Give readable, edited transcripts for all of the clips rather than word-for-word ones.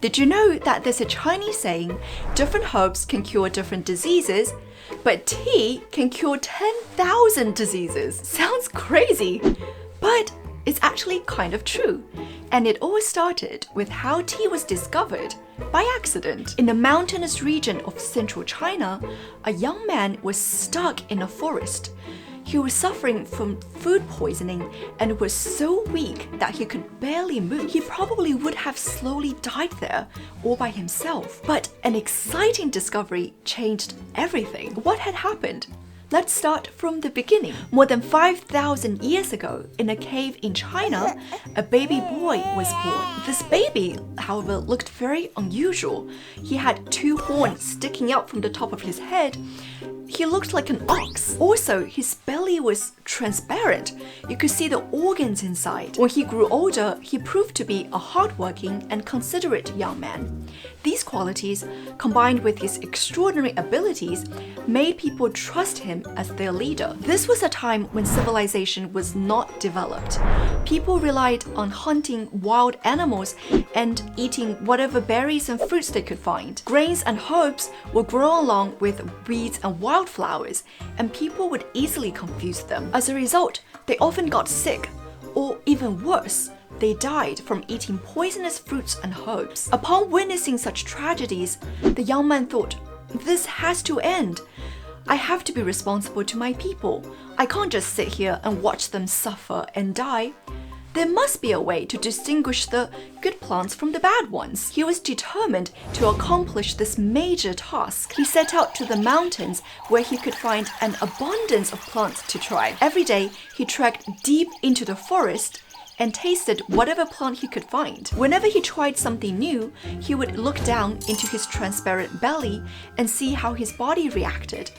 Did you know that there's a Chinese saying, different herbs can cure different diseases, but tea can cure 10,000 diseases? Sounds crazy, but it's actually kind of true. And it all started with how tea was discovered by accident. In the mountainous region of central China, a young man was stuck in a forest. He was suffering from food poisoning and was so weak that he could barely move. He probably would have slowly died there all by himself. But an exciting discovery changed everything. What had happened? Let's start from the beginning. More than 5,000 years ago, in a cave in China, a baby boy was born. This baby, however, looked very unusual. He had 2 horns sticking out from the top of his head. He looked like an ox. Also, his belly was transparent. You could see the organs inside. When he grew older, he proved to be a hardworking and considerate young man. These qualities, combined with his extraordinary abilities, made people trust him as their leader. This was a time when civilization was not developed. People relied on hunting wild animals and eating whatever berries and fruits they could find. Grains and herbs were grown along with weeds and wildflowers, and people would easily confuse them. As a result, they often got sick, or even worse, they died from eating poisonous fruits and herbs. Upon witnessing such tragedies, the young man thought, this has to end. I have to be responsible to my people. I can't just sit here and watch them suffer and die. There must be a way to distinguish the good plants from the bad ones. He was determined to accomplish this major task. He set out to the mountains where he could find an abundance of plants to try. Every day, he trekked deep into the forest and tasted whatever plant he could find. Whenever he tried something new, he would look down into his transparent belly and see how his body reacted.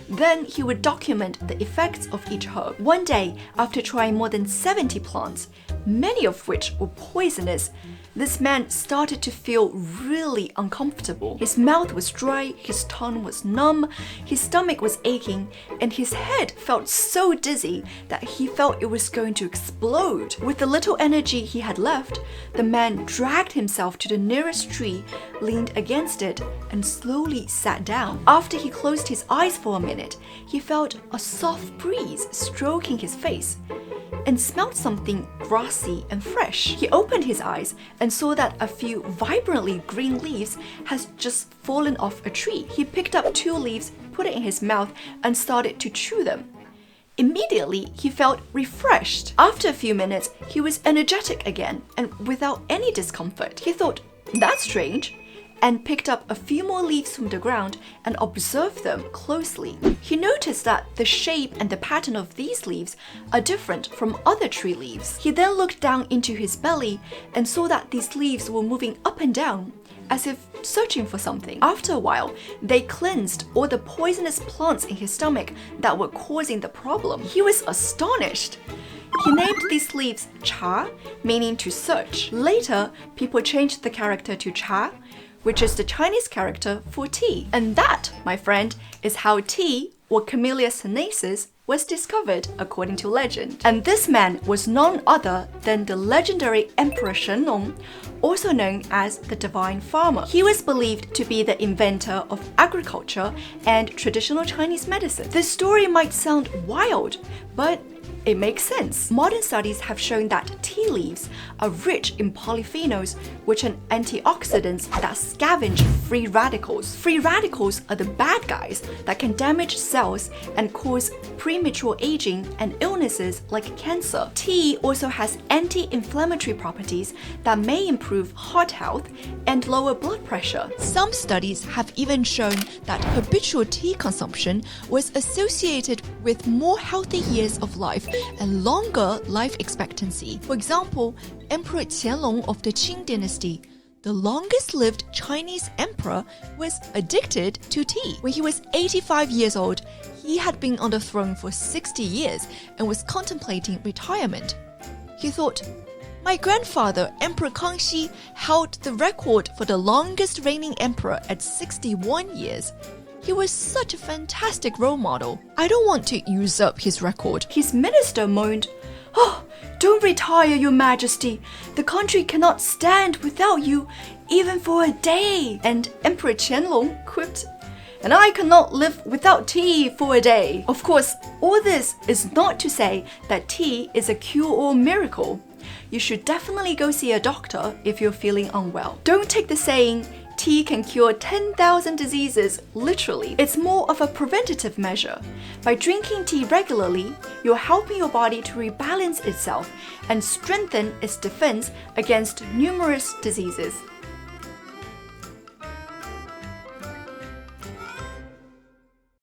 Then he would document the effects of each herb. One day, after trying more than 70 plants, many of which were poisonous, this man started to feel really uncomfortable. His mouth was dry, his tongue was numb, his stomach was aching, and his head felt so dizzy that he felt it was going to explode. With the little energy he had left, the man dragged himself to the nearest tree, leaned against it, and slowly sat down. After he closed his eyes for a minute, he felt a soft breeze stroking his face and smelled something grassy and fresh. He opened his eyes and saw that a few vibrantly green leaves had just fallen off a tree. He picked up 2 leaves, put it in his mouth, and started to chew them. Immediately, he felt refreshed. After a few minutes, he was energetic again and without any discomfort. He thought, that's strange, and picked up a few more leaves from the ground and observed them closely. He noticed that the shape and the pattern of these leaves are different from other tree leaves. He then looked down into his belly and saw that these leaves were moving up and down, as if searching for something. After a while, they cleansed all the poisonous plants in his stomach that were causing the problem. He was astonished. He named these leaves cha, meaning to search. Later, people changed the character to cha, which is the Chinese character for tea. And that, my friend, is how tea, or Camellia sinensis, was discovered according to legend. And this man was none other than the legendary Emperor Rong, also known as the Divine Farmer. He was believed to be the inventor of agriculture and traditional Chinese medicine. This story might sound wild, but it makes sense. Modern studies have shown that tea leaves are rich in polyphenols, which are antioxidants that scavenge free radicals. Free radicals are the bad guys that can damage cells and cause premature aging and illnesses like cancer. Tea also has anti-inflammatory properties that may improve heart health and lower blood pressure. Some studies have even shown that habitual tea consumption was associated with more healthy years of life and longer life expectancy. For example, Emperor Qianlong of the Qing dynasty, the longest-lived Chinese emperor, was addicted to tea. When he was 85 years old, he had been on the throne for 60 years and was contemplating retirement. He thought, my grandfather, Emperor Kangxi, held the record for the longest reigning emperor at 61 years. He was such a fantastic role model. I don't want to usurp his record. His minister moaned, oh, Don't retire, Your Majesty. The country cannot stand without you, even for a day. And Emperor Qianlong quipped, and I cannot live without tea for a day. Of course, all this is not to say that tea is a cure-all miracle. You should definitely go see a doctor if you're feeling unwell. Don't take the saying, tea can cure 10,000 diseases literally. It's more of a preventative measure. By drinking tea regularly, you're helping your body to rebalance itself and strengthen its defense against numerous diseases.